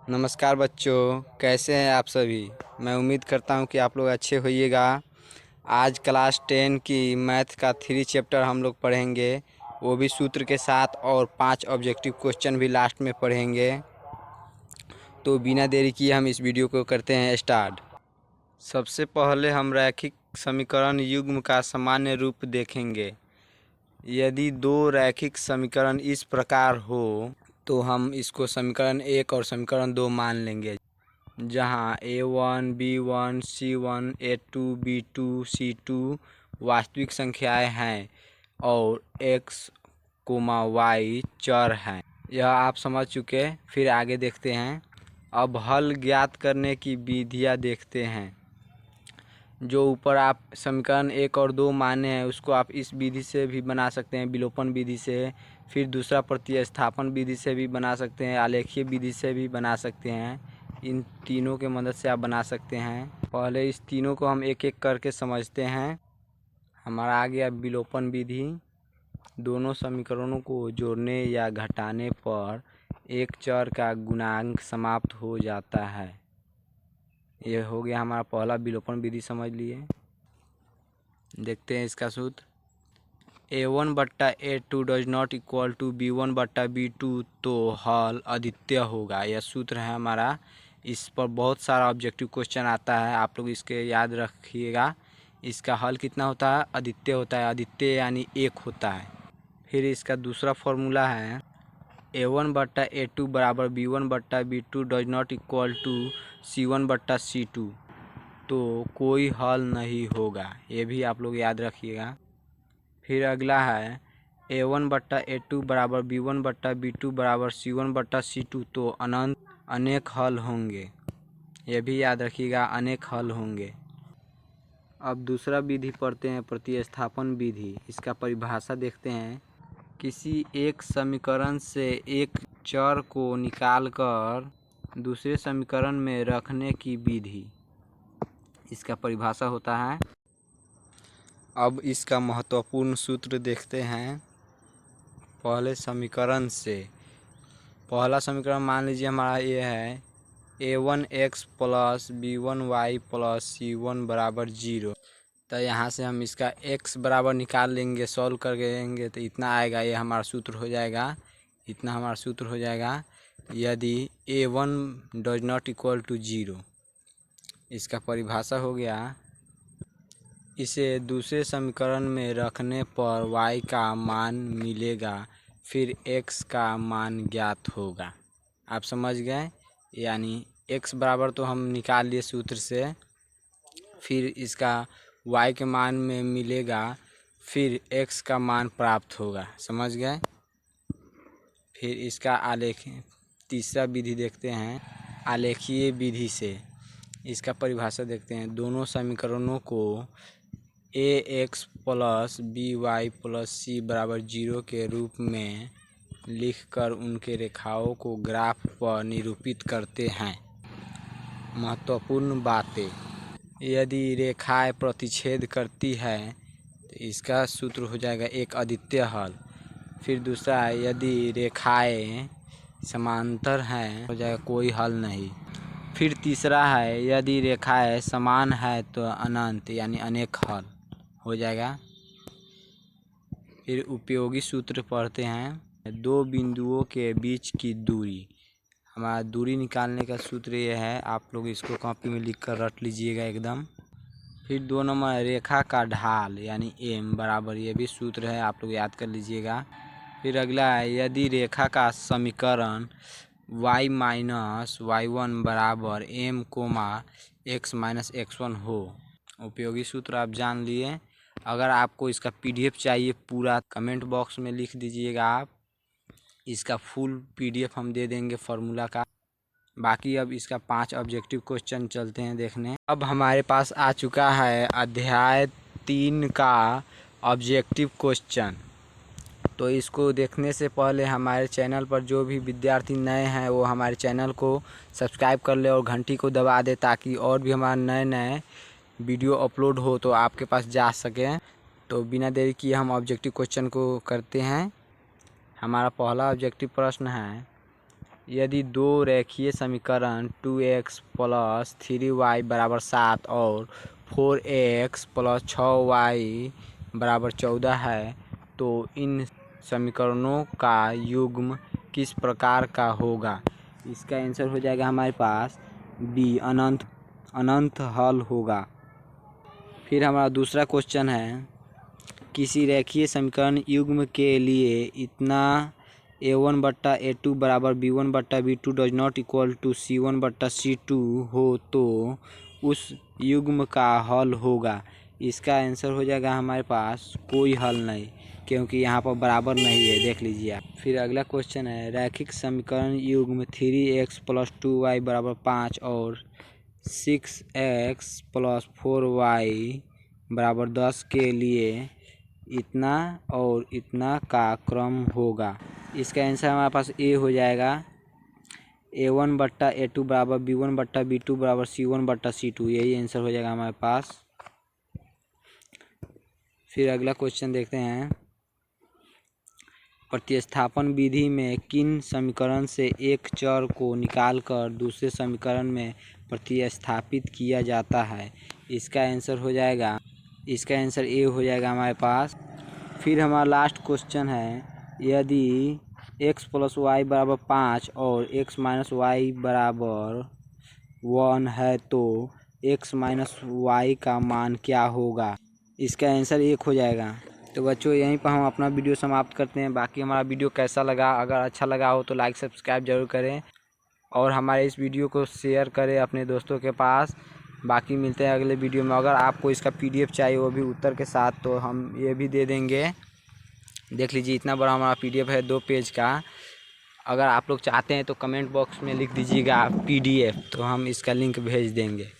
नमस्कार बच्चों, कैसे हैं आप सभी। मैं उम्मीद करता हूं कि आप लोग अच्छे होइएगा। आज क्लास 10 की मैथ का 3 चैप्टर हम लोग पढ़ेंगे, वो भी सूत्र के साथ, और 5 ऑब्जेक्टिव क्वेश्चन भी लास्ट में पढ़ेंगे। तो बिना देरी किए हम इस वीडियो को करते हैं स्टार्ट। सबसे पहले हम रैखिक समीकरण युग्म का सामान्य रूप देखेंगे। यदि दो रैखिक समीकरण इस प्रकार हो तो हम इसको समीकरण 1 और समीकरण 2 मान लेंगे, जहाँ A1, B1, C1, A2, B2, C2 वास्तविक संख्याएं हैं और x, y चर हैं। यह आप समझ चुके। फिर आगे देखते हैं। अब हल ज्ञात करने की विधियाँ देखते हैं। जो ऊपर आप समीकरण 1 और 2 माने हैं उसको आप इस विधि से भी बना सकते हैं, विलोपन विधि से। फिर दूसरा प्रतिस्थापन विधि से भी बना सकते हैं, आलेखीय विधि से भी बना सकते हैं। इन तीनों के मदद से आप बना सकते हैं। पहले इस तीनों को हम एक एक करके समझते हैं। हमारा आ गया विलोपन विधि। दोनों समीकरणों को जोड़ने या घटाने पर एक चर का गुणांक समाप्त हो जाता है। ये हो गया हमारा पहला विलोपन विधि, समझ लिए। देखते हैं इसका सूत्र। A1/A2 does not equal to B1/B2, तो हल अद्वितीय होगा। यह सूत्र है हमारा। इस पर बहुत सारा ऑब्जेक्टिव क्वेश्चन आता है, आप लोग इसके याद रखिएगा। इसका हल कितना होता है? अद्वितीय होता है। अद्वितीय यानी एक होता है। फिर इसका दूसरा फॉर्मूला है A1/A2 बराबर B1/B2 does not equal to C1/C2, तो कोई हल नहीं होगा। ये भी आप लोग याद रखिएगा। फिर अगला है A1/A2 बराबर B1/B2 बराबर C1/C2, तो अनंत अनेक हल होंगे। ये भी याद रखिएगा, अनेक हल होंगे। अब दूसरा विधि पढ़ते हैं, प्रतिस्थापन विधि। इसका परिभाषा देखते हैं। किसी एक समीकरण से एक चर को निकालकर दूसरे समीकरण में रखने की विधि, इसका परिभाषा होता है। अब इसका महत्वपूर्ण सूत्र देखते हैं। पहले समीकरण से पहला समीकरण मान लीजिए हमारा ये है A1x plus B1y plus C1 बराबर 0। तो यहाँ से हम इसका x बराबर निकाल लेंगे, सॉल्व कर लेंगे तो इतना आएगा। ये हमारा सूत्र हो जाएगा, इतना हमारा सूत्र हो जाएगा। यदि A1 does not equal to 0, इसका परिभाषा हो गया। इसे दूसरे समीकरण में रखने पर y का मान मिलेगा, फिर x का मान ज्ञात होगा। आप समझ गए। यानी x बराबर तो हम निकाल लिए सूत्र से, फिर इसका y के मान में मिलेगा, फिर x का मान प्राप्त होगा। समझ गए। फिर इसका आलेख तीसरा विधि देखते हैं, आलेखीय विधि से। इसका परिभाषा देखते हैं। दोनों समीकरणों को ax plus by plus c बराबर 0 के रूप में लिखकर उनके रेखाओं को ग्राफ पर निरूपित करते हैं। महत्वपूर्ण बातें। यदि रेखाएं प्रतिच्छेद करती है तो इसका सूत्र हो जाएगा एक अद्वितीय हल। फिर दूसरा है, यदि रेखाएं समांतर हैं हो जाएगा कोई हल नहीं। फिर तीसरा है, यदि रेखाएं समान है तो अनंत यानी अनेक हल हो जाएगा। फिर उपयोगी सूत्र पढ़ते हैं। दो बिंदुओं के बीच की दूरी, हमारा दूरी निकालने का सूत्र ये है। आप लोग इसको कॉपी में लिख कर रट लीजिएगा एकदम। फिर 2 नंबर, रेखा का ढाल यानी m बराबर, ये भी सूत्र है, आप लोग याद कर लीजिएगा। फिर अगला है, यदि रेखा का समीकरण y माइनस y1 बराबर m coma x minus x1 हो। उपयोगी सूत्र आप जान लिए। अगर आपको इसका PDF चाहिए पूरा, कमेंट बॉक्स में लिख दीजिएगा आप। इसका फुल PDF हम दे देंगे फार्मूला का। बाकी अब इसका 5 ऑब्जेक्टिव क्वेश्चन चलते हैं देखने। अब हमारे पास आ चुका है अध्याय 3 का ऑब्जेक्टिव क्वेश्चन। तो इसको देखने से पहले हमारे चैनल पर जो भी विद्यार्थी नए हैं वो हमारे चैनल को सब्सक्राइब कर ले और घंटी को दबा दे, ताकि और भी हमारे नए नए वीडियो अपलोड हो तो आपके पास जा सके। तो बिना देरी किए हम ऑब्जेक्टिव क्वेश्चन को करते हैं। हमारा पहला ऑब्जेक्टिव प्रश्न है, यदि दो रेखीय समीकरण 2x + 3y = 7 और 4x + 6y = 14 है तो इन समीकरणों का युग्म किस प्रकार का होगा। इसका आंसर हो जाएगा हमारे पास बी, अनंत हल होगा। फिर हमारा दूसरा क्वेश्चन है, किसी रेखीय समीकरण युग्म के लिए इतना a1/a2 = b1/b2 does not equal to c1/c2 हो तो उस युग्म का हल होगा। इसका आंसर हो जाएगा हमारे पास कोई हल नहीं, क्योंकि यहाँ पर बराबर नहीं है, देख लीजिए आप। फिर अगला क्वेश्चन है, रैखिक समीकरण युग्म 3x + 2y = 5 और 6x + 4y = 10 के लिए इतना और इतना का क्रम होगा। इसका आंसर हमारे पास ए हो जाएगा, a1/a2 = b1/b2 = c1/c2, यही आंसर हो जाएगा हमारे पास। फिर अगला क्वेश्चन देखते हैं, प्रतिस्थापन विधि में किन समीकरण से एक चर को निकालकर दूसरे समीकरण में प्रतिस्थापित किया जाता है। इसका आंसर ए हो जाएगा हमारे पास। फिर हमारा लास्ट क्वेश्चन है, यदि x + y = 5 और x - y = 1 है तो x - y का मान क्या होगा। इसका आंसर 1 हो जाएगा। तो बच्चों यहीं पर हम अपना वीडियो समाप्त करते हैं। बाकी हमारा वीडियो कैसा लगा, अगर अच्छा लगा हो तो लाइक सब्सक्राइब जरूर करें और हमारे इस वीडियो को शेयर करें अपने दोस्तों के पास। बाकी मिलते हैं अगले वीडियो में। अगर आपको इसका PDF चाहिए वो भी उत्तर के साथ, तो हम ये भी दे देंगे। देख लीजिए, इतना बड़ा हमारा PDF है, 2 पेज का। अगर आप लोग चाहते हैं तो कमेंट बॉक्स में लिख दीजिएगा PDF, तो हम इसका लिंक भेज देंगे।